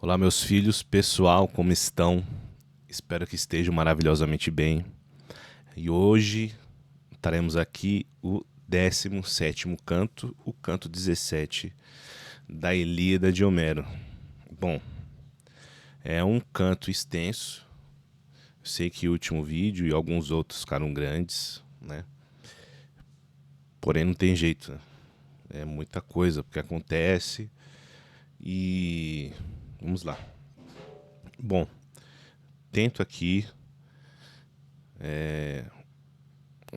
Olá, meus filhos, pessoal, como estão? Espero que estejam maravilhosamente bem. E hoje estaremos aqui o 17º canto, o canto 17 da Ilíada de Homero. Bom, é um canto extenso. Eu sei que o último vídeo e alguns outros ficaram grandes, né? Porém, não tem jeito, né? É muita coisa porque acontece e vamos lá. Bom, tento aqui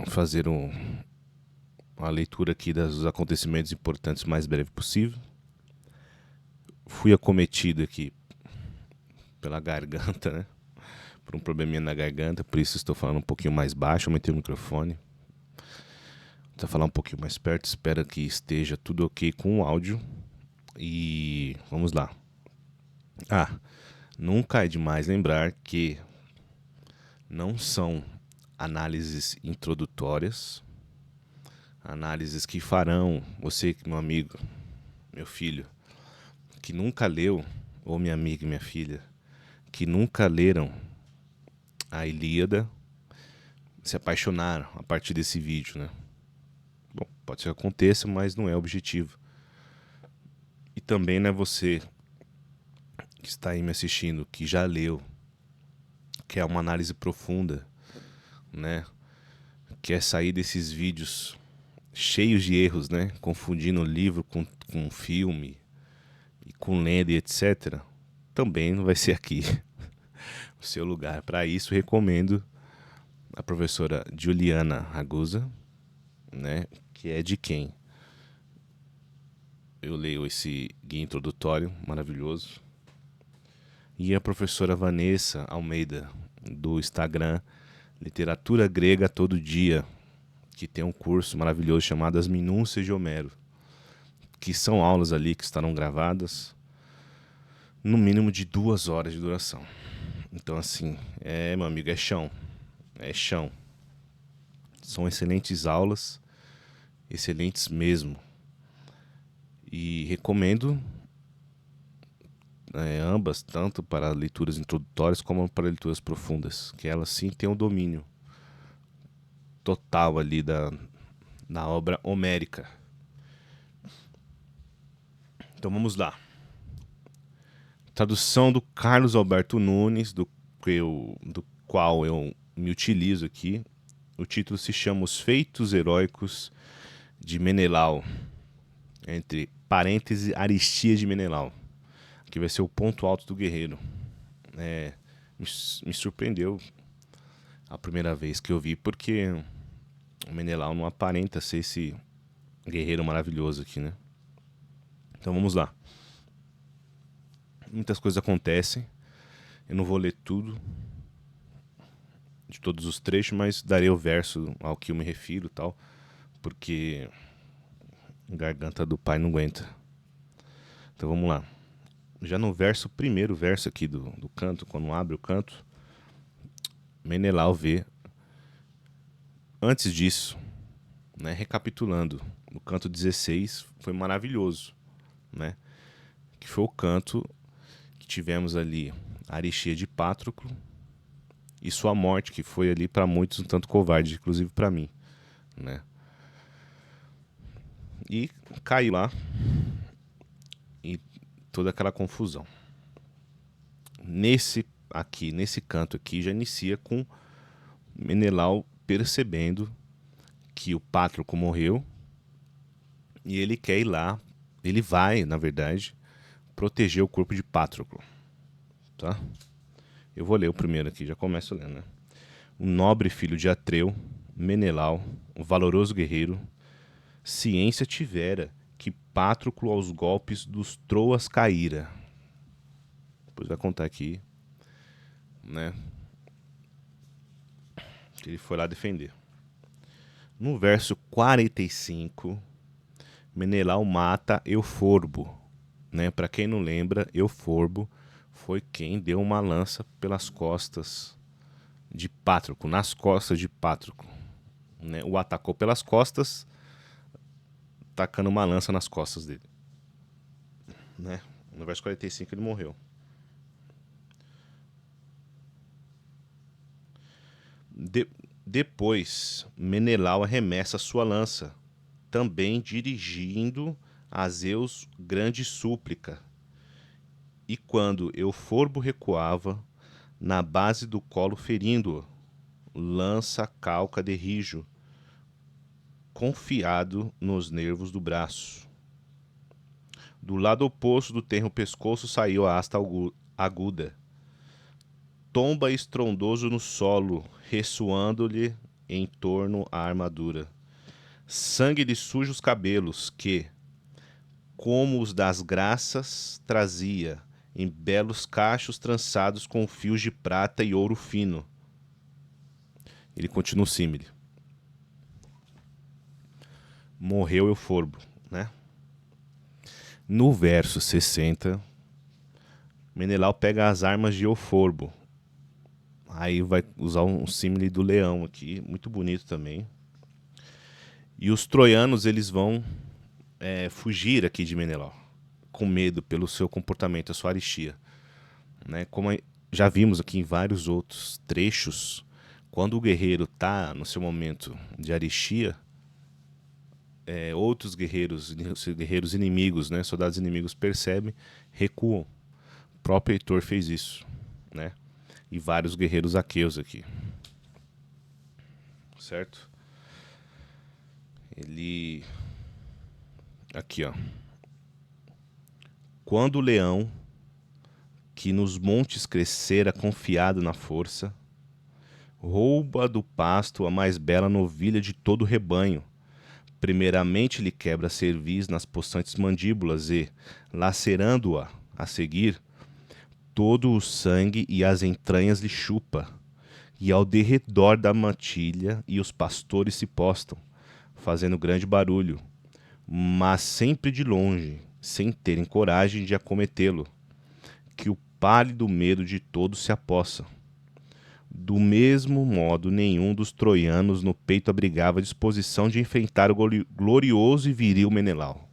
fazer uma leitura aqui dos acontecimentos importantes o mais breve possível. Fui acometido aqui pela garganta, né? Por um probleminha na garganta, por isso estou falando um pouquinho mais baixo, aumentei o microfone. Vou falar um pouquinho mais perto, espero que esteja tudo ok com o áudio. E vamos lá. Nunca é demais lembrar que não são análises introdutórias, análises que farão você, meu amigo, meu filho, que nunca leu, ou minha amiga e minha filha, que nunca leram a Ilíada, se apaixonaram a partir desse vídeo, né? Bom, pode ser que aconteça, mas não é o objetivo. E também não é você que está aí me assistindo, que já leu, que é uma análise profunda, né? Quer sair desses vídeos cheios de erros, né? Confundindo livro com filme, e com lenda e etc. Também não vai ser aqui o seu lugar. Para isso, recomendo a professora Juliana Ragusa, né? Que é de quem eu leio esse guia introdutório maravilhoso. E a professora Vanessa Almeida, do Instagram Literatura Grega Todo Dia, que tem um curso maravilhoso chamado As Minúcias de Homero, que são aulas ali que estarão gravadas no mínimo de 2 horas de duração. Então, assim, meu amigo, é chão. É chão. São excelentes aulas, excelentes mesmo. E recomendo ambas, tanto para leituras introdutórias como para leituras profundas, que elas sim têm um domínio total ali da obra homérica. Então vamos lá. Tradução do Carlos Alberto Nunes, do qual eu me utilizo aqui. O título se chama Os Feitos Heróicos de Menelau, entre parênteses, Aristias de Menelau, que vai ser o ponto alto do guerreiro. Me surpreendeu a primeira vez que eu vi, porque o Menelau não aparenta ser esse guerreiro maravilhoso aqui, né? Então vamos lá. Muitas coisas acontecem. Eu não vou ler tudo de todos os trechos, mas darei o verso ao que eu me refiro e tal, porque a garganta do pai não aguenta. Então vamos lá. Já no primeiro verso aqui do canto, quando abre o canto, Menelau vê. Antes disso, né, recapitulando, o canto 16 foi maravilhoso, né? Que foi o canto que tivemos ali a aristia de Patroclo e sua morte, que foi ali para muitos um tanto covarde, inclusive para mim, né? E caiu lá e toda aquela confusão. Nesse canto aqui, já inicia com Menelau percebendo que o Patroclo morreu e ele quer ir lá, ele vai, na verdade, proteger o corpo de Patroclo, tá? Eu vou ler o primeiro aqui, já começo lendo, né? O nobre filho de Atreu, Menelau, o valoroso guerreiro, ciência tivera que Patroclo aos golpes dos Troas caíra. Depois vai contar aqui, né? Que ele foi lá defender. No verso 45, Menelau mata Euforbo, né? Para quem não lembra, Euforbo foi quem deu uma lança pelas costas de Patroclo, nas costas de Patroclo, né? O atacou pelas costas, tacando uma lança nas costas dele, né? No verso 45 ele morreu. Depois, Menelau arremessa sua lança, também dirigindo a Zeus grande súplica. E quando Euforbo recuava, na base do colo ferindo-o, lança calca de rijo, confiado nos nervos do braço. Do lado oposto do tenro pescoço saiu a asta aguda. Tomba estrondoso no solo, ressoando-lhe em torno a armadura. Sangue lhe suja os cabelos, que, como os das graças, trazia em belos cachos trançados com fios de prata e ouro fino. Ele continua o símile. Morreu Euforbo, né? No verso 60, Menelau pega as armas de Euforbo. Aí vai usar um símile do leão aqui, muito bonito também. E os troianos, eles vão fugir aqui de Menelau, com medo pelo seu comportamento, a sua aristia. Né? Como já vimos aqui em vários outros trechos, quando o guerreiro está no seu momento de aristia, outros guerreiros inimigos, né, soldados inimigos percebem, recuam. O próprio Heitor fez isso, né? E vários guerreiros aqueus aqui, certo? Ele aqui, ó. Quando o leão que nos montes crescera confiado na força, rouba do pasto a mais bela novilha de todo o rebanho. Primeiramente lhe quebra a cerviz nas possantes mandíbulas e, lacerando-a a seguir, todo o sangue e as entranhas lhe chupa, e ao derredor da matilha e os pastores se postam, fazendo grande barulho, mas sempre de longe, sem terem coragem de acometê-lo, que o pálido medo de todos se apossa. Do mesmo modo, nenhum dos troianos no peito abrigava a disposição de enfrentar o glorioso e viril Menelau.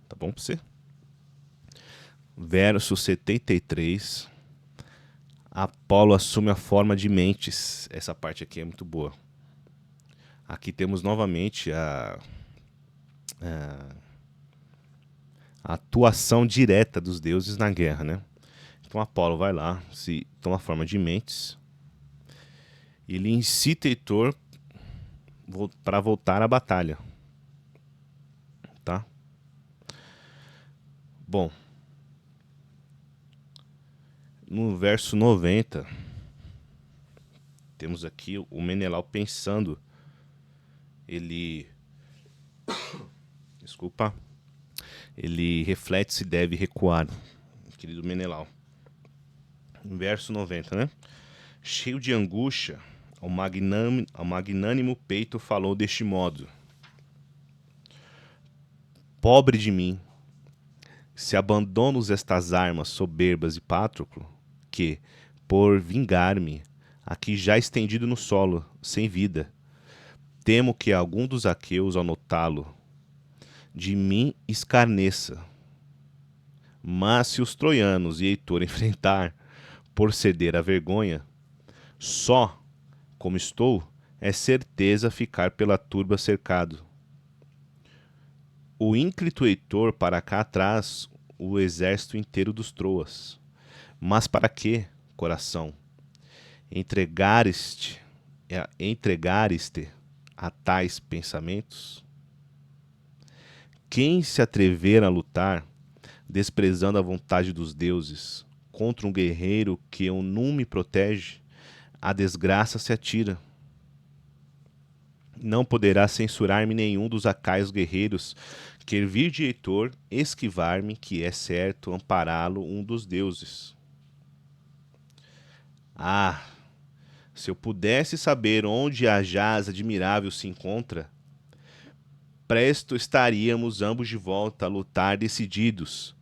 Tá bom pra você? Verso 73. Apolo assume a forma de Mentes. Essa parte aqui é muito boa. Aqui temos novamente a atuação direta dos deuses na guerra, né? Então Apolo vai lá, se toma a forma de Mentes. Ele incita Heitor para voltar à batalha. Tá? Bom, no verso 90, temos aqui o Menelau pensando. Ele reflete se deve recuar, querido Menelau. Verso 90, né? Cheio de angústia, ao magnânimo peito falou deste modo: pobre de mim, se abandono estas armas soberbas de Patroclo, que, por vingar-me, aqui já estendido no solo, sem vida, temo que algum dos aqueus, ao notá-lo, de mim escarneça. Mas se os troianos e Heitor enfrentar, por ceder à vergonha, só, como estou, é certeza ficar pela turba cercado. O ínclito Heitor para cá atrás o exército inteiro dos Troas. Mas para que, coração, entregares-te a tais pensamentos? Quem se atrever a lutar, desprezando a vontade dos deuses, contra um guerreiro que eu não me protege, a desgraça se atira. Não poderá censurar-me nenhum dos acaios guerreiros que vir de Heitor esquivar-me, que é certo ampará-lo um dos deuses. Ah, se eu pudesse saber onde a jaz admirável se encontra, presto estaríamos ambos de volta a lutar decididos,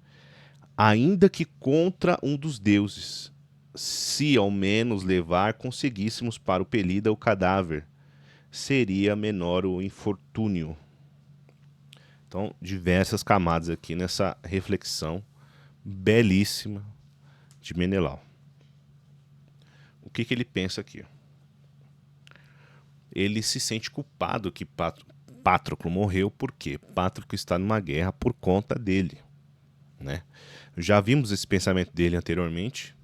ainda que contra um dos deuses, se ao menos levar conseguíssemos para o Pelida o cadáver, seria menor o infortúnio. Então, diversas camadas aqui nessa reflexão belíssima de Menelau. o que ele pensa aqui? Ele se sente culpado que Patroclo morreu porque Patroclo está numa guerra por conta dele, né? Já vimos esse pensamento dele anteriormente,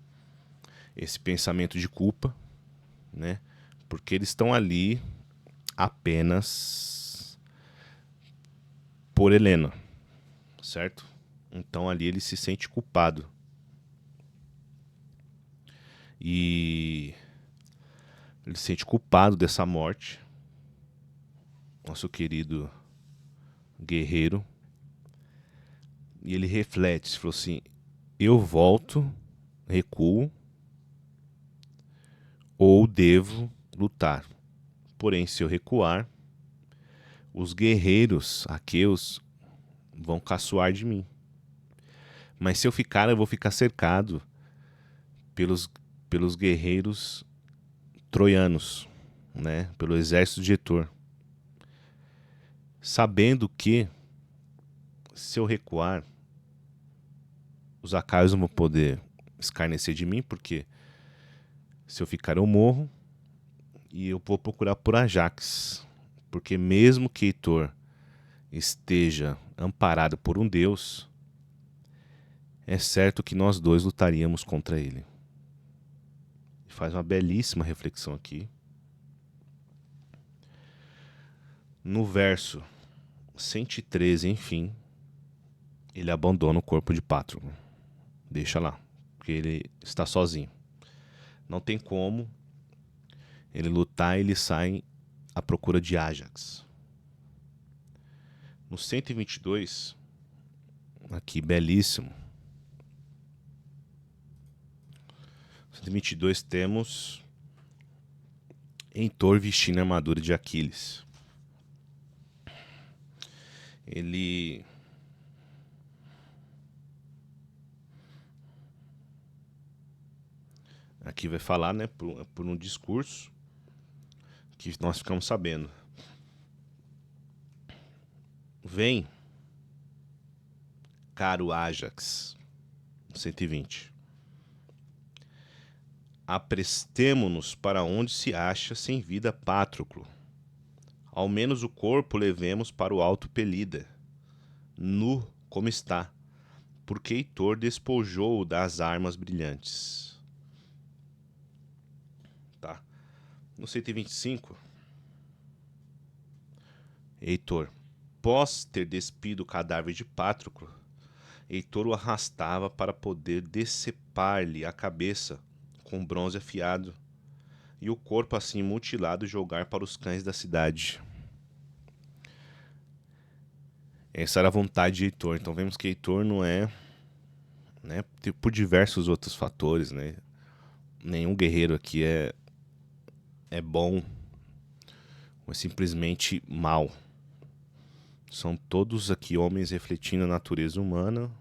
esse pensamento de culpa, né? Porque eles estão ali apenas por Helena, certo? Então ali ele se sente culpado. E ele se sente culpado dessa morte. Nosso querido guerreiro. E ele reflete, falou assim: eu volto, recuo, ou devo lutar. Porém, se eu recuar, os guerreiros aqueus vão caçoar de mim. Mas se eu ficar, eu vou ficar cercado pelos guerreiros troianos, né? Pelo exército de Heitor. Sabendo que, se eu recuar, os acaios não vão poder escarnecer de mim, porque se eu ficar eu morro, e eu vou procurar por Ajax. Porque mesmo que Heitor esteja amparado por um deus, é certo que nós dois lutaríamos contra ele. Faz uma belíssima reflexão aqui. No verso 113, enfim, ele abandona o corpo de Patroclo. Deixa lá, porque ele está sozinho. Não tem como ele lutar, ele sai à procura de Ajax. No 122, aqui belíssimo. 122 temos Heitor vestindo a armadura de Aquiles. Ele aqui vai falar, né, por um discurso que nós ficamos sabendo. Vem, caro Ajax, 120. Aprestemo-nos para onde se acha sem vida Patroclo. Ao menos o corpo levemos para o alto Pelida, nu como está, porque Heitor despojou-o das armas brilhantes. Tá. No 125, Heitor, após ter despido o cadáver de Patroclo, Heitor o arrastava para poder decepar-lhe a cabeça com bronze afiado, e o corpo assim mutilado jogar para os cães da cidade. Essa era a vontade de Heitor. Então vemos que Heitor não é, né, por diversos outros fatores, né? Nenhum guerreiro aqui é bom ou é simplesmente mal. São todos aqui homens refletindo a natureza humana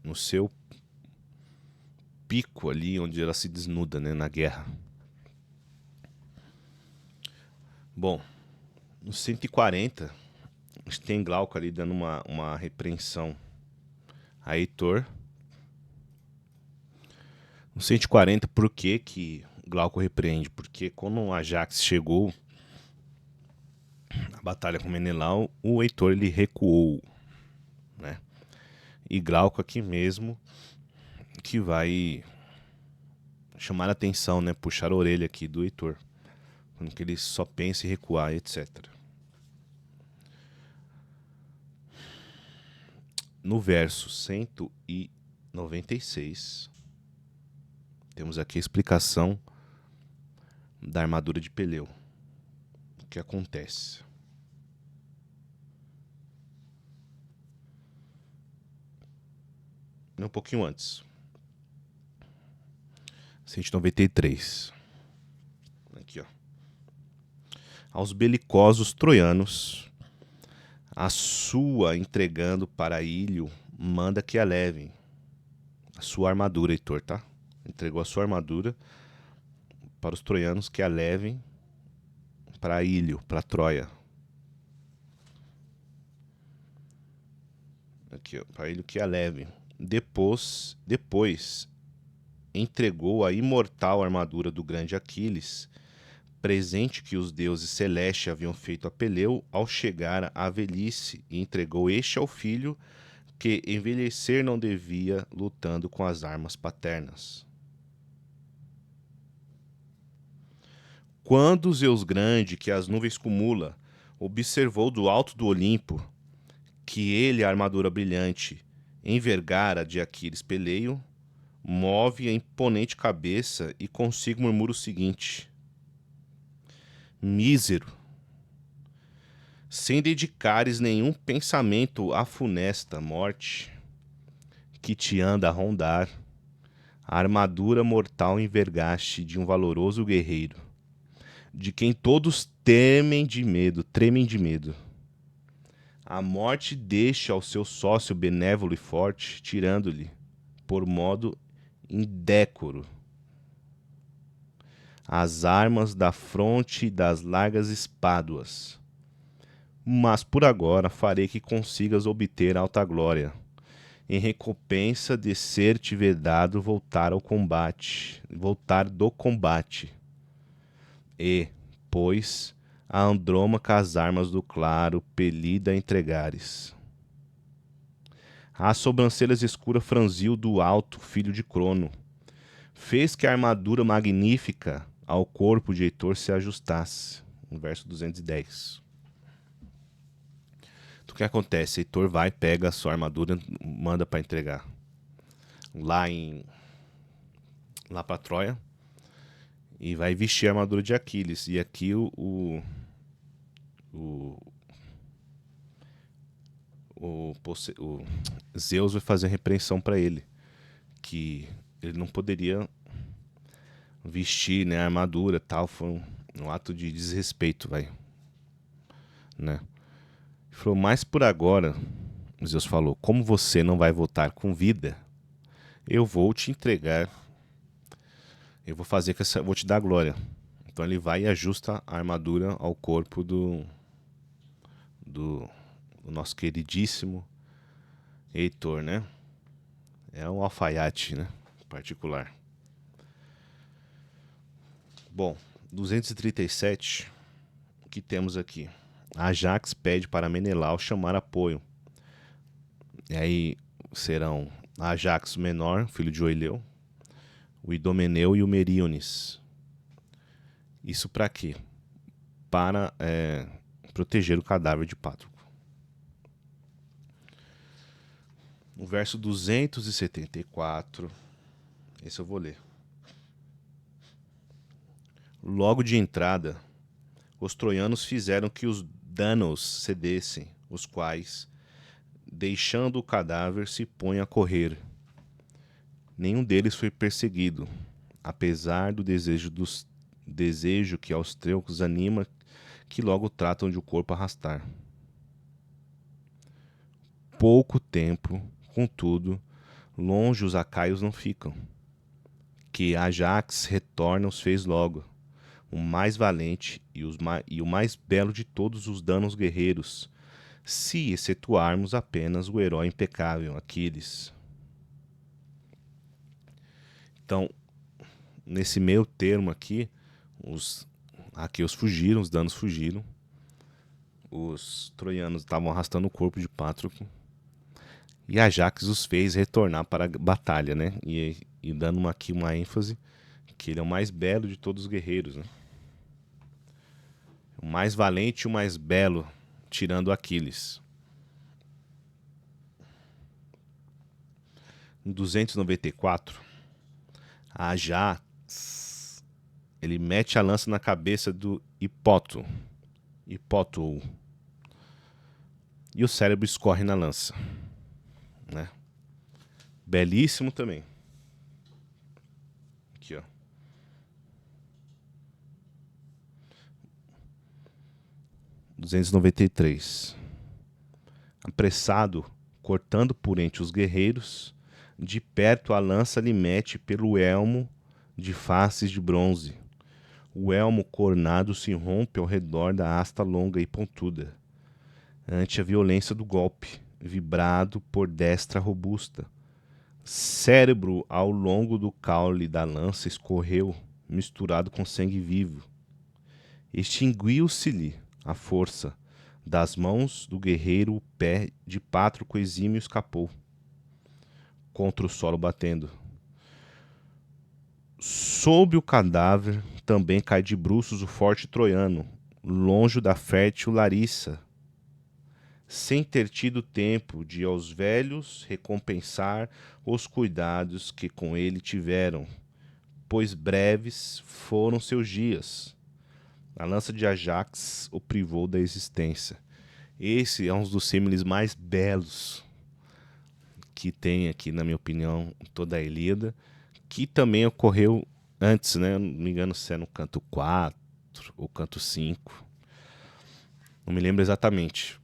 no seu pico ali, onde ela se desnuda, né, na guerra. Bom, no 140, a gente tem Glauco ali dando uma repreensão a Heitor. No 140, por que Glauco repreende? Porque quando o Ajax chegou a batalha com Menelau, o Heitor ele recuou, né? E Glauco aqui mesmo que vai chamar a atenção, né? Puxar a orelha aqui do Heitor, quando que ele só pensa em recuar, etc. No verso 196, temos aqui a explicação da armadura de Peleu. O que acontece? Um pouquinho antes. 193. Aqui, ó. Aos belicosos troianos, a sua entregando para Ilho, manda que a levem. A sua armadura, Heitor, tá? Entregou a sua armadura para os troianos que a levem para Ilho, para Troia. Aqui, ó, para Ilho que a levem. Depois entregou a imortal armadura do grande Aquiles, presente que os deuses celestes haviam feito a Peleu ao chegar à velhice, e entregou este ao filho, que envelhecer não devia, lutando com as armas paternas. Quando Zeus grande, que as nuvens cumula, observou do alto do Olimpo que ele, a armadura brilhante, envergara de Aquiles peleio, move a imponente cabeça e consigo murmura o seguinte: mísero, sem dedicares nenhum pensamento à funesta morte que te anda a rondar, a armadura mortal envergaste de um valoroso guerreiro, de quem todos tremem de medo. A morte deixa ao seu sócio benévolo e forte, tirando-lhe, por modo indécoro, as armas da fronte e das largas espáduas. Mas por agora farei que consigas obter alta glória, em recompensa de ser-te vedado voltar do combate. E, pois, a Andrômaca as armas do claro pelida entregares. As sobrancelhas escuras franziu do alto filho de Crono. Fez que a armadura magnífica ao corpo de Heitor se ajustasse. No verso 210. Então, o que acontece? Heitor vai, pega a sua armadura, manda para entregar. Lá para Troia. E vai vestir a armadura de Aquiles. E aqui o Zeus vai fazer repreensão para ele, que ele não poderia vestir, né, a armadura, tal, foi um ato de desrespeito, né? Ele falou: mas por agora, Zeus falou, como você não vai voltar com vida, eu vou te entregar, eu vou fazer que vou te dar glória. Então ele vai e ajusta a armadura ao corpo do nosso queridíssimo Heitor, né? É um alfaiate, né? Particular. Bom, 237, o que temos aqui? Ajax pede para Menelau chamar apoio. E aí serão Ajax o menor, filho de Oileu, o Idomeneu e o Meríones. Isso para quê? Para proteger o cadáver de Pátroclo. No verso 274, esse eu vou ler. Logo de entrada, os troianos fizeram que os danos cedessem, os quais, deixando o cadáver, se põem a correr. Nenhum deles foi perseguido, apesar do desejo que aos teucros anima, que logo tratam de o corpo arrastar. Pouco tempo, contudo, longe os acaios não ficam, que Ajax retorna os fez logo, o mais valente e o mais belo de todos os danos guerreiros, se excetuarmos apenas o herói impecável, Aquiles. Então, nesse meio termo aqui, os aqueus fugiram, os danos fugiram, os troianos estavam arrastando o corpo de Pátroclo, e Ajax os fez retornar para a batalha, né? E dando aqui uma ênfase, que ele é o mais belo de todos os guerreiros, né? O mais valente e o mais belo, tirando Aquiles. Em 294, Ajax, ele mete a lança na cabeça do Hipótoo, e o cérebro escorre na lança, né? Belíssimo também. Aqui, ó. (293) Apressado, cortando por entre os guerreiros, de perto a lança lhe mete pelo elmo de faces de bronze. O elmo cornado se rompe ao redor da hasta longa e pontuda, ante a violência do golpe, vibrado por destra robusta, cérebro ao longo do caule da lança escorreu, misturado com sangue vivo. Extinguiu-se-lhe a força. Das mãos do guerreiro o pé de Pátroclo exímio escapou, contra o solo batendo. Sob o cadáver também cai de bruços o forte troiano, longe da fértil Larissa, sem ter tido tempo de aos velhos recompensar os cuidados que com ele tiveram, pois breves foram seus dias. A lança de Ajax o privou da existência. Esse é um dos símiles mais belos que tem aqui, na minha opinião, toda a Ilíada, que também ocorreu antes, né? Não me engano se é no canto 4 ou canto 5. Não me lembro exatamente.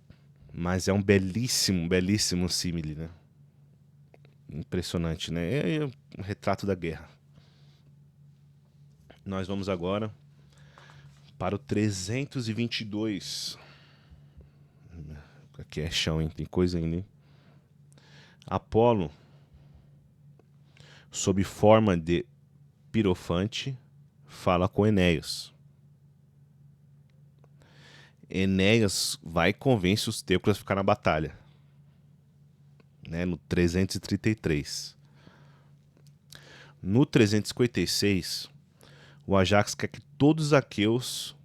Mas é um belíssimo, belíssimo símile, né? Impressionante, né? É um retrato da guerra. Nós vamos agora para o 322. Aqui é chão, hein? Tem coisa ainda, hein? Apolo, sob forma de pirofante, fala com Enéas. Enéas vai e convence os teucros a ficar na batalha, né? No 333. No 356, o Ajax quer que todos os aqueus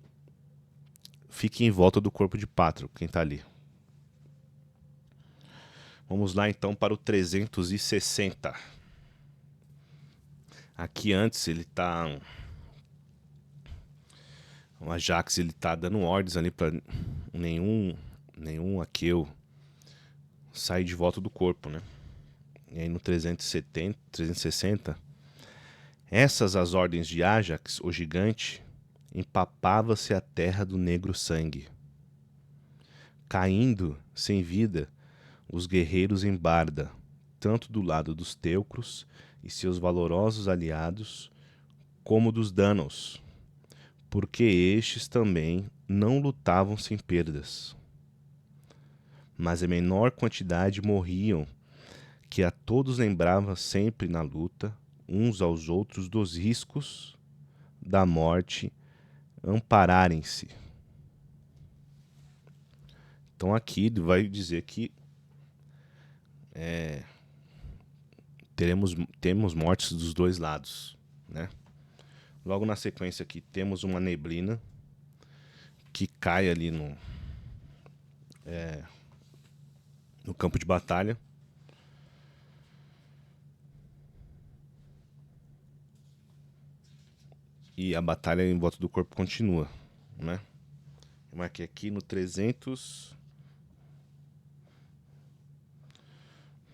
fiquem em volta do corpo de Pátroclo, quem está ali. Vamos lá então para o 360. Aqui antes ele tá... O Ajax ele tá dando ordens ali para nenhum aqueu sair de volta do corpo, né? E aí no 360, essas as ordens de Ajax, o gigante, empapava-se a terra do negro sangue. Caindo, sem vida, os guerreiros em Barda, tanto do lado dos teucros e seus valorosos aliados, como dos Dânaos, porque estes também não lutavam sem perdas. Mas em menor quantidade morriam, que a todos lembrava sempre na luta, uns aos outros, dos riscos da morte, ampararem-se. Então aqui ele vai dizer que temos mortes dos dois lados, né? Logo na sequência aqui temos uma neblina que cai ali no campo de batalha. E a batalha em volta do corpo continua, né? Eu marquei aqui no 300.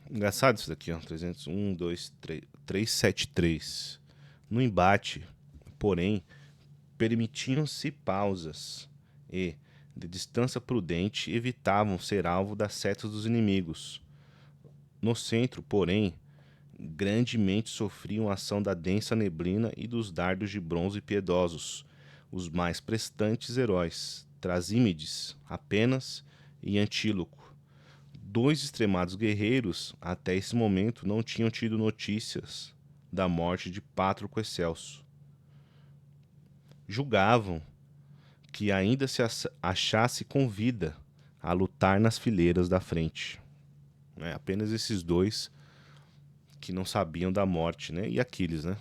Engraçado isso daqui, ó. 301, 2, 3, 373. No embate, porém, permitiam-se pausas e, de distância prudente, evitavam ser alvo das setas dos inimigos. No centro, porém, grandemente sofriam a ação da densa neblina e dos dardos de bronze piedosos, os mais prestantes heróis, Trasímedes, apenas, e Antíloco. Dois extremados guerreiros, até esse momento, não tinham tido notícias da morte de Pátroclo Excelso. Julgavam que ainda se achasse com vida a lutar nas fileiras da frente. Apenas esses dois que não sabiam da morte, né? E Aquiles, né?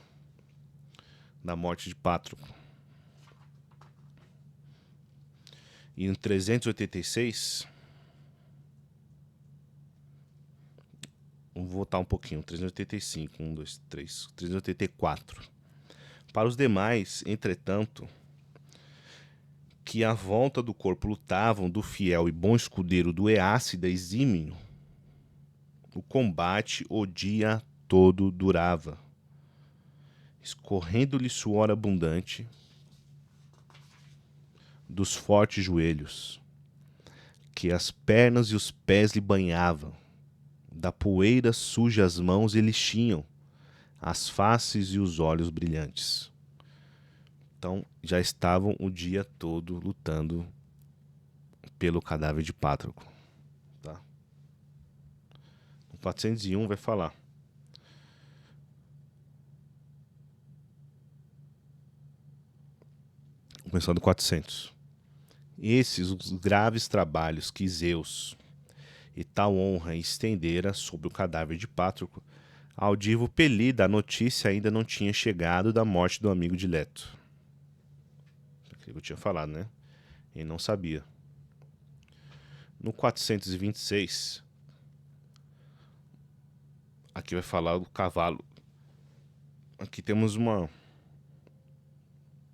Da morte de Pátroclo. E em 386... Vamos voltar um pouquinho. 385, 1, 2, 3... 384. Para os demais, entretanto, que à volta do corpo lutavam do fiel e bom escudeiro do Eácida Exímio, o combate o dia todo durava, escorrendo-lhe suor abundante dos fortes joelhos, que as pernas e os pés lhe banhavam, da poeira suja as mãos lhe tinham, as faces e os olhos brilhantes. Então já estavam o dia todo lutando pelo cadáver de Pátroclo. Tá? O 401 vai falar: começando 400. Esses os graves trabalhos que Zeus e tal honra estendera sobre o cadáver de Pátroclo, ao divo Pelida a notícia ainda não tinha chegado da morte do amigo dileto. Eu tinha falado, né? Ele não sabia. No 426, aqui vai falar do cavalo. Aqui temos uma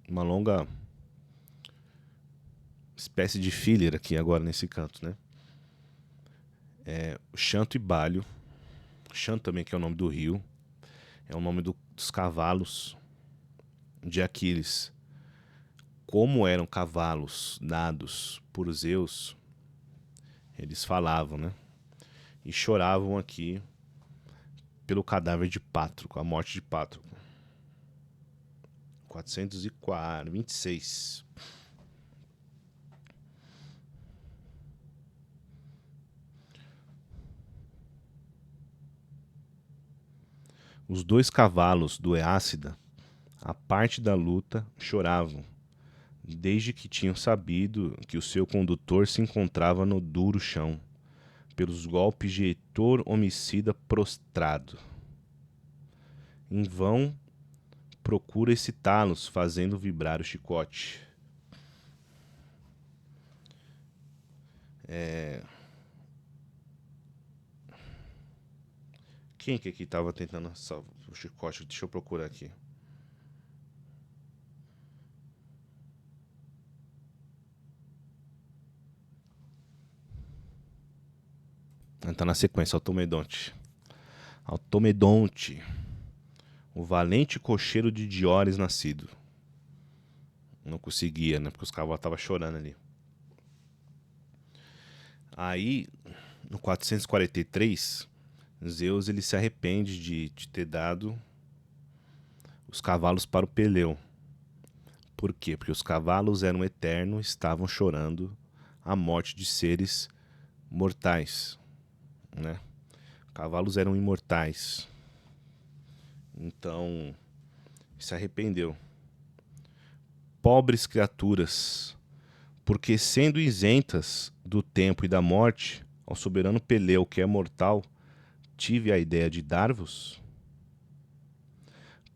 longa espécie de filler aqui agora nesse canto, né? O Xanto e Balho. Xanto também, que é o nome do rio. É o nome dos cavalos de Aquiles. Como eram cavalos dados por Zeus, eles falavam, né? E choravam aqui pelo cadáver de Pátroclo, a morte de Pátroclo. 426. Os dois cavalos do Eácida, a parte da luta, choravam, desde que tinham sabido que o seu condutor se encontrava no duro chão, pelos golpes de Heitor homicida prostrado. Em vão procura excitá-los, fazendo vibrar o chicote. Quem que aqui estava tentando salvar o chicote? Deixa eu procurar aqui. Tá na sequência, Automedonte. Automedonte, o valente cocheiro de Diores nascido. Não conseguia, né? Porque os cavalos estavam chorando ali. Aí, no 443, Zeus ele se arrepende de ter dado os cavalos para o Peleu. Por quê? Porque os cavalos eram eternos, estavam chorando a morte de seres mortais, né? Cavalos eram imortais. Então, se arrependeu. Pobres criaturas, porque sendo isentas do tempo e da morte, ao soberano Peleu, que é mortal, tive a ideia de dar-vos,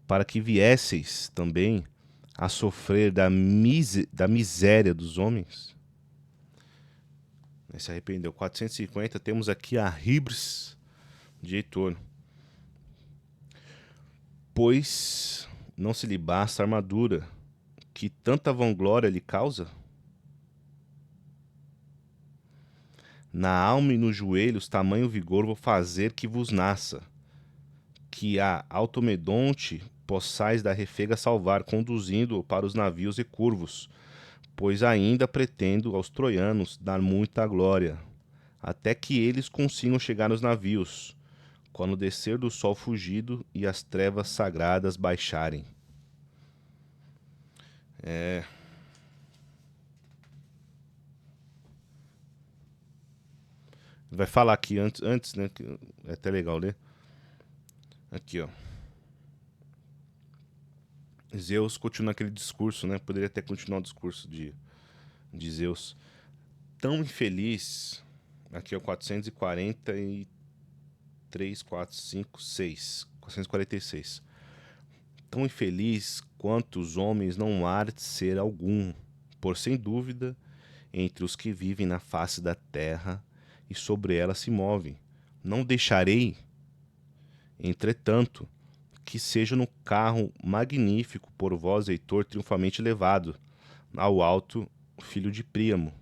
para que viesseis também a sofrer da miséria dos homens. Se arrependeu. 450, temos aqui a Hibris de Heitor. Pois não se lhe basta a armadura, que tanta vanglória lhe causa? Na alma e nos joelhos tamanho vigor vou fazer que vos nasça, que a Automedonte possais da refega salvar, conduzindo-o para os navios recurvos, pois ainda pretendo aos troianos dar muita glória, até que eles consigam chegar nos navios, quando descer do sol fugido e as trevas sagradas baixarem. Vai falar aqui antes, né? Que é até legal ler. Aqui, ó. Zeus continua aquele discurso, né? Poderia até continuar o discurso de Zeus. Tão infeliz. Aqui é o 443, 4, 5, 6. 446. Tão infeliz quanto os homens não há de ser algum, por sem dúvida, entre os que vivem na face da terra e sobre ela se movem. Não deixarei, entretanto, que seja no carro magnífico por vós, Heitor, triunfalmente levado ao alto, filho de Príamo.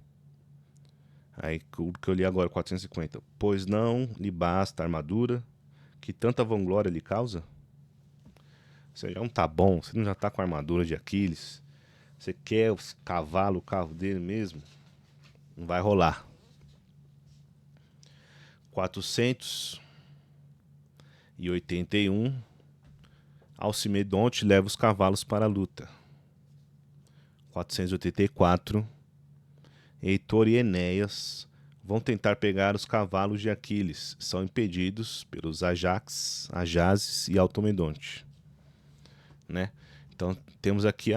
Aí o que eu li agora, 450. Pois não lhe basta a armadura, que tanta vanglória lhe causa? Você já não tá bom, você não já tá com a armadura de Aquiles, você quer os cavalos, o carro dele mesmo? Não vai rolar. 481. Alcimedonte leva os cavalos para a luta. 484. Heitor e Enéas vão tentar pegar os cavalos de Aquiles. São impedidos pelos Ajaxes e Automedonte. Né? Então temos aqui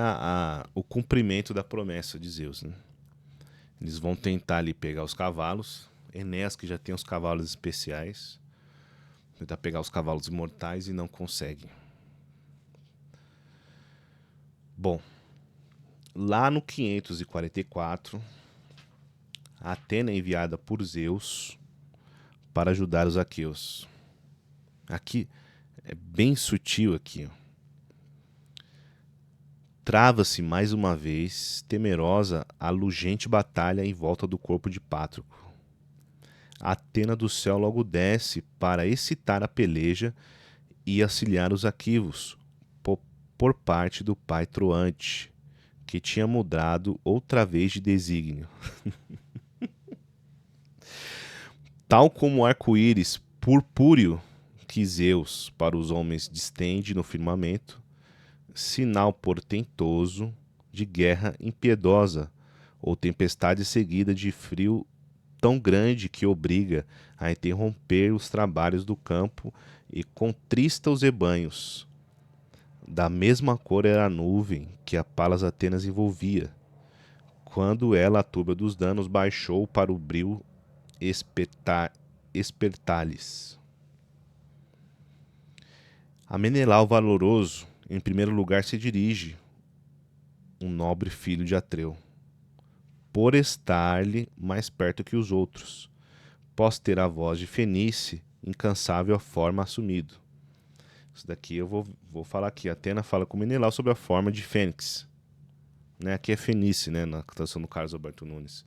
o cumprimento da promessa de Zeus, né? Eles vão tentar ali pegar os cavalos. Enéas, que já tem os cavalos especiais, tentar pegar os cavalos imortais e não consegue. Bom, lá no 544, a Atena é enviada por Zeus para ajudar os aqueus. Aqui é bem sutil aqui, ó. Trava-se mais uma vez, temerosa, a lugente batalha em volta do corpo de Pátroclo. A Atena do céu logo desce para excitar a peleja e auxiliar os aquivos, por parte do pai Troante, que tinha mudado outra vez de desígnio. Tal como o arco-íris purpúreo que Zeus para os homens distende no firmamento, sinal portentoso de guerra impiedosa, ou tempestade seguida de frio tão grande que obriga a interromper os trabalhos do campo e contrista os rebanhos. Da mesma cor era a nuvem que a Palas Atenas envolvia, quando ela, a turba dos danos, baixou para o bril espertalis. A Menelau valoroso, em primeiro lugar, se dirige, um nobre filho de Atreu, por estar-lhe mais perto que os outros, pós ter a voz de Fenice, incansável a forma assumido. Isso daqui eu vou falar aqui. A Atena fala com Menelau sobre a forma de Fênix. Né? Aqui é Fenice, né? Na tradução do Carlos Alberto Nunes.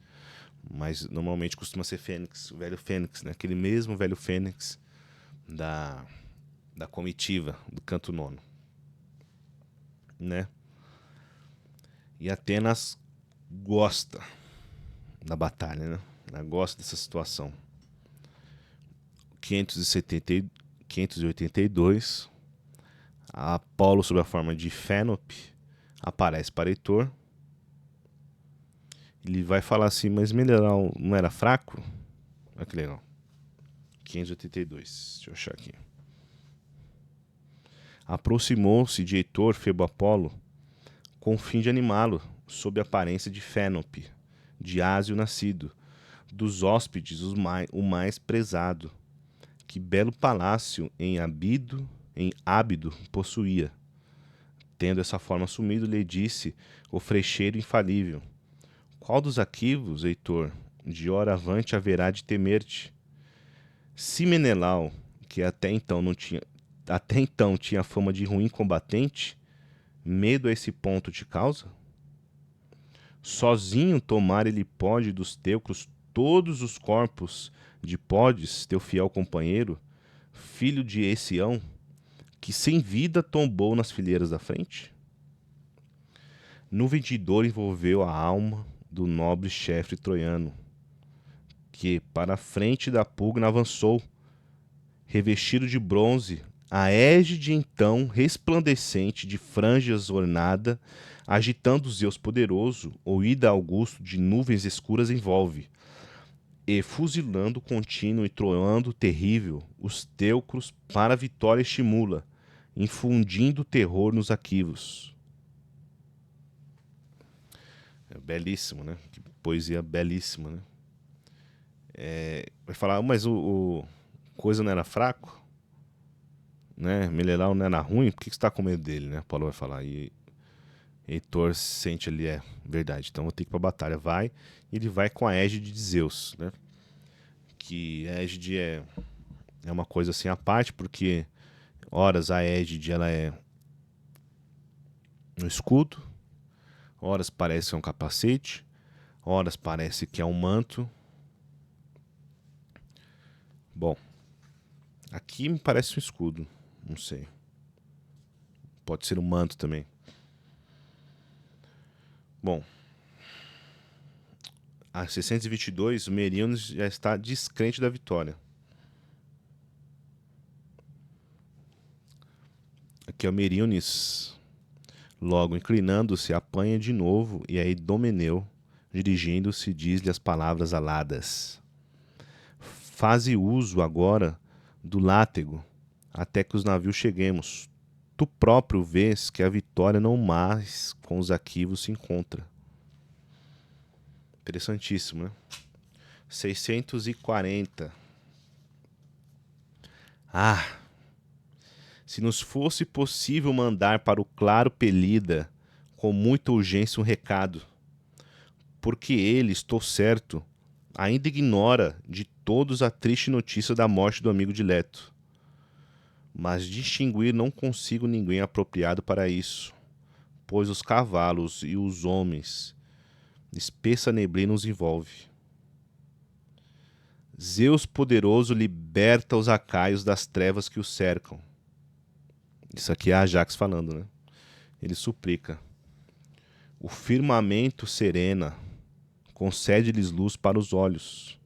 Mas normalmente costuma ser Fênix, o velho Fênix, né? Aquele mesmo velho Fênix da comitiva, do canto nono. Né? E Atenas gosta da batalha, né? Ela gosta dessa situação. 582, a Apolo, sob a forma de Fênope, aparece para Heitor. Ele vai falar assim, mas Menelau não era fraco? Olha que legal. 582, deixa eu achar aqui. Aproximou-se de Heitor, Febo Apolo, com o fim de animá-lo, sob a aparência de Fênope, de Ásio nascido, dos hóspedes o mais prezado, que belo palácio em Ábido possuía. Tendo essa forma assumido, lhe disse o frecheiro infalível: qual dos aquivos, Heitor, de hora avante haverá de temer-te? Se Menelau, que até então tinha fama de ruim combatente, medo a esse ponto te causa? Sozinho tomar ele pode dos teucros todos os corpos de Podes, teu fiel companheiro, filho de Essião, que sem vida tombou nas fileiras da frente? Nuvem de dor envolveu a alma do nobre chefe troiano, que para a frente da pugna avançou, revestido de bronze, a égide então resplandecente de franjas ornada, agitando Zeus poderoso, ou ida augusto de nuvens escuras envolve, e fuzilando contínuo e troando terrível, os teucros para a vitória estimula, infundindo terror nos aquivos. É belíssimo, né? Que poesia belíssima, né? Vai falar, mas o coisa não era fraco? Né? Menelau não era ruim? Por que você está com medo dele, né? Paulo vai falar. E Heitor sente ali, é verdade, então vou ter que ir pra batalha. Vai, e ele vai com a égide de Zeus, né? Que a égide é uma coisa assim à parte, porque horas a égide ela é um escudo, horas parece que é um capacete, horas parece que é um manto. Bom, aqui me parece um escudo, não sei. Pode ser um manto também. Bom, a 622, o Meriones já está descrente da vitória. Aqui é o Meriones, logo inclinando-se, apanha de novo, e aí Domeneu, dirigindo-se, diz-lhe as palavras aladas: faze uso agora do látego, até que os navios cheguemos. Tu próprio vês que a vitória não mais com os arquivos se encontra. Interessantíssimo, né? 640. Ah, se nos fosse possível mandar para o claro Pelida com muita urgência um recado, porque ele, estou certo, ainda ignora de todos a triste notícia da morte do amigo dileto. Mas distinguir não consigo ninguém apropriado para isso, pois os cavalos e os homens, espessa neblina os envolve. Zeus poderoso liberta os acaios das trevas que os cercam. Isso aqui é Ajax falando, né? Ele suplica. O firmamento serena, concede-lhes luz para os olhos.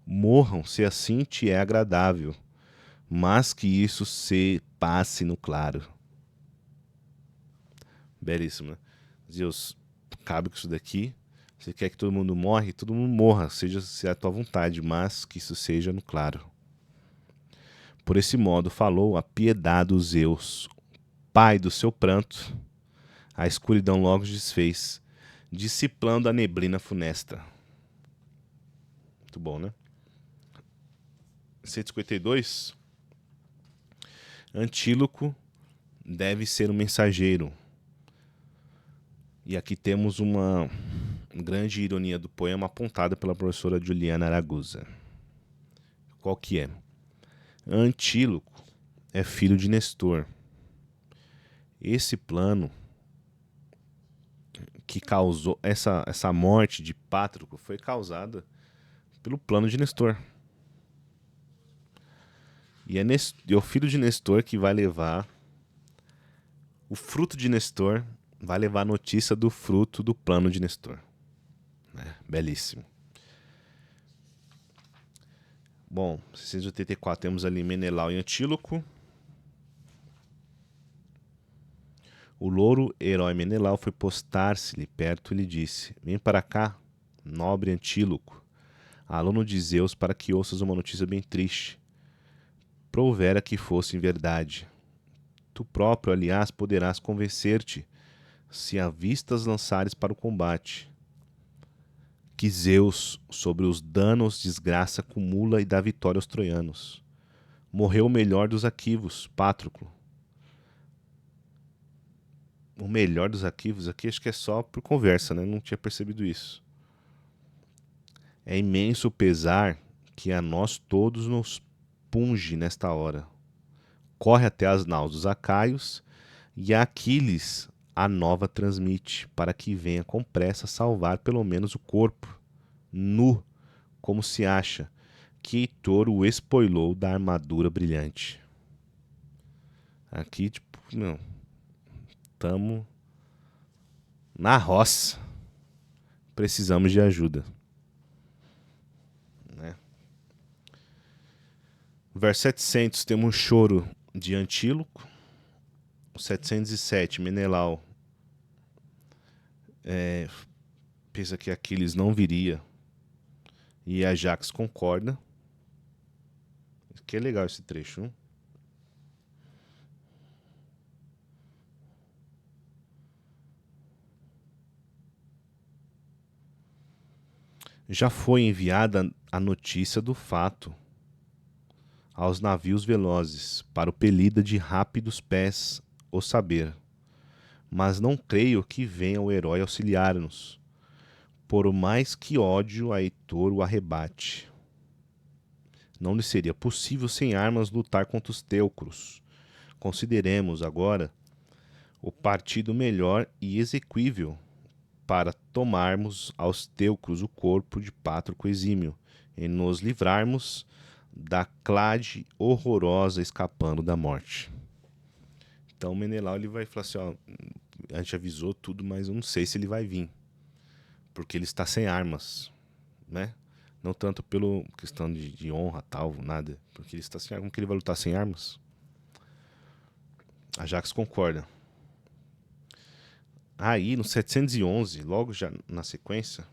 Morram se assim te é agradável, mas que isso se passe no claro. Belíssimo, né? Zeus, cabe com isso daqui. Você quer que todo mundo morre? Todo mundo morra, seja se a tua vontade, mas que isso seja no claro. Por esse modo falou apiedado Zeus, pai do seu pranto. A escuridão logo desfez, dissipando a neblina funesta. Muito bom, né? 152. Antíloco deve ser um mensageiro. E aqui temos uma grande ironia do poema apontada pela professora Juliana Araguza. Qual que é? Antíloco é filho de Nestor. Esse plano que causou essa morte de Pátroclo foi causada pelo plano de Nestor. E é o filho de Nestor que vai levar o fruto de Nestor, vai levar a notícia do fruto do plano de Nestor. Belíssimo. Bom, 684 temos ali Menelau e Antíloco. O louro herói Menelau foi postar-se-lhe perto e lhe disse: Vem para cá, nobre Antíloco, aluno de Zeus, para que ouças uma notícia bem triste. Provera que fosse em verdade. Tu próprio, aliás, poderás convencer-te, se a vistas lançares para o combate. Que Zeus, sobre os danos, desgraça acumula e dá vitória aos troianos. Morreu o melhor dos Aquivos, Pátroclo. O melhor dos Aquivos aqui acho que é só por conversa, né? Não tinha percebido isso. É imenso o pesar que a nós todos nos punge nesta hora. Corre até as naus dos Acaios e a Aquiles a nova transmite, para que venha com pressa salvar pelo menos o corpo, nu, como se acha, que Heitor o espoilou da armadura brilhante. Aqui, tipo, não, tamo na roça. Precisamos de ajuda. Né? Verso 700, temos um choro de Antíloco. 707, Menelau pensa que Aquiles não viria. E Ajax concorda. Que é legal esse trecho, hein? Já foi enviada a notícia do fato aos navios velozes, para o Pelida de rápidos pés o saber. Mas não creio que venha o herói auxiliar-nos, por mais que ódio a Heitor o arrebate. Não lhe seria possível sem armas lutar contra os teucros. Consideremos agora o partido melhor e exequível para tomarmos aos teucros o corpo de Pátroclo exímio e nos livrarmos da clade horrorosa escapando da morte. Então Menelau ele vai falar assim, ó, a gente avisou tudo, mas eu não sei se ele vai vir, porque ele está sem armas, né? Não tanto pela questão de honra, tal, nada, porque ele está sem armas. Como que ele vai lutar sem armas? Ajax concorda. Aí, no 711, logo já na sequência,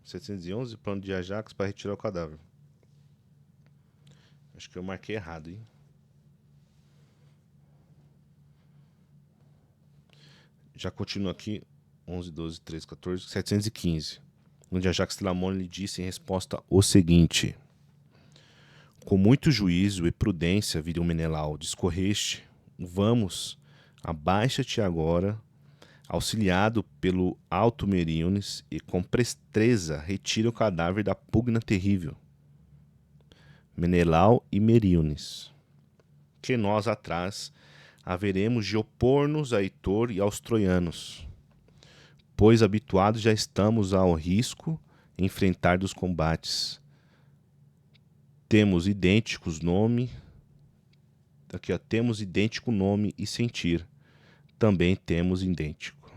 711, plano de Ajax para retirar o cadáver. Acho que eu marquei errado, hein? Já continua aqui, 11, 12, 13, 14, 715. Onde Ajax Telamônio lhe disse em resposta o seguinte: com muito juízo e prudência, viril Menelau, discorreste, vamos, abaixa-te agora, auxiliado pelo alto Meríones, e com presteza retira o cadáver da pugna terrível. Menelau e Meríones, que nós atrás haveremos de opor-nos a Heitor e aos troianos, pois habituados já estamos ao risco enfrentar dos combates. Temos idênticos nome, aqui ó, temos idêntico nome e sentir, também temos idêntico.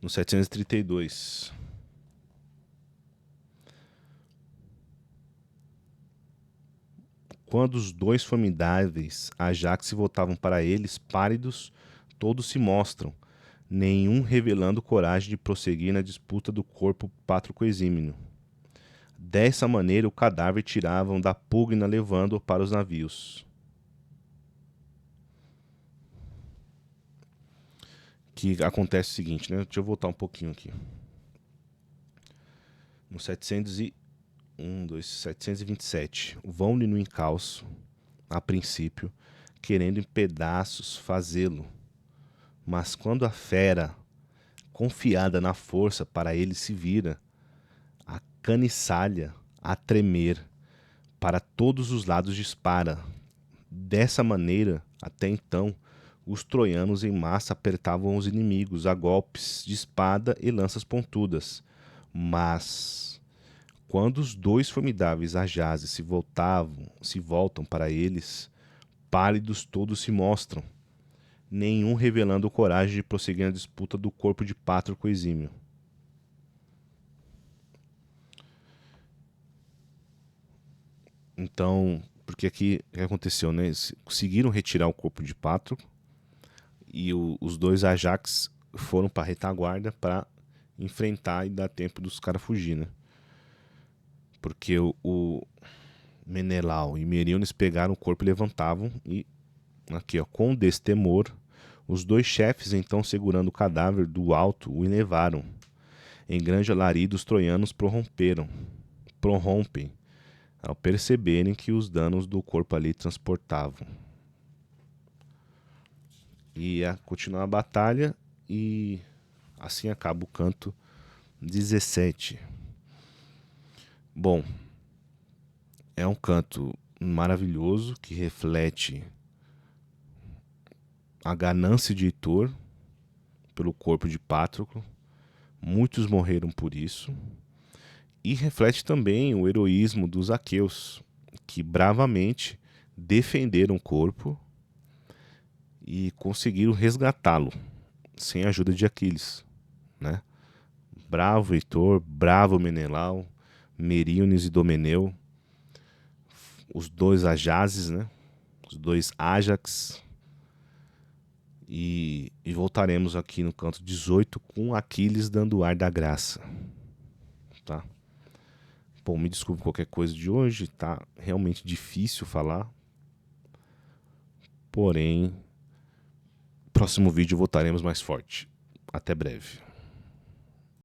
No 732. Quando os dois formidáveis Ajax se voltavam para eles, pálidos, todos se mostram, nenhum revelando coragem de prosseguir na disputa do corpo Pátroclo exímio. Dessa maneira o cadáver tiravam da pugna, levando-o para os navios. Que acontece o seguinte, né? Deixa eu voltar um pouquinho aqui. No 727, vão-lhe no encalço, a princípio, querendo em pedaços fazê-lo. Mas quando a fera, confiada na força, para ele se vira, a caniçalha, a tremer, para todos os lados dispara. Dessa maneira, até então, os troianos em massa apertavam os inimigos a golpes de espada e lanças pontudas. Mas, quando os dois formidáveis Ajaxes se voltam para eles, pálidos todos se mostram, nenhum revelando coragem de prosseguir na disputa do corpo de Pátroclo exímio. Então, porque aqui o que aconteceu, né? Eles conseguiram retirar o corpo de Pátroclo e os dois Ajax foram para a retaguarda para enfrentar e dar tempo dos caras fugir, né? Porque o Menelau e Meríones pegaram o corpo e levantavam e aqui, ó, com destemor, os dois chefes, então segurando o cadáver do alto, o elevaram. Em grande alarido, os troianos prorrompem, ao perceberem que os danos do corpo ali transportavam. E a continuar a batalha, e assim acaba o canto 17. Bom, é um canto maravilhoso que reflete a ganância de Heitor pelo corpo de Pátroclo. Muitos morreram por isso. E reflete também o heroísmo dos aqueus, que bravamente defenderam o corpo e conseguiram resgatá-lo sem a ajuda de Aquiles, né? Bravo Heitor, bravo Menelau, Meríones e Domeneu, os dois Ajaxes, né? Os dois Ajax. E voltaremos aqui no canto 18 com Aquiles dando o ar da graça. Tá? Bom, me desculpe qualquer coisa de hoje, tá realmente difícil falar. Porém, próximo vídeo voltaremos mais forte. Até breve.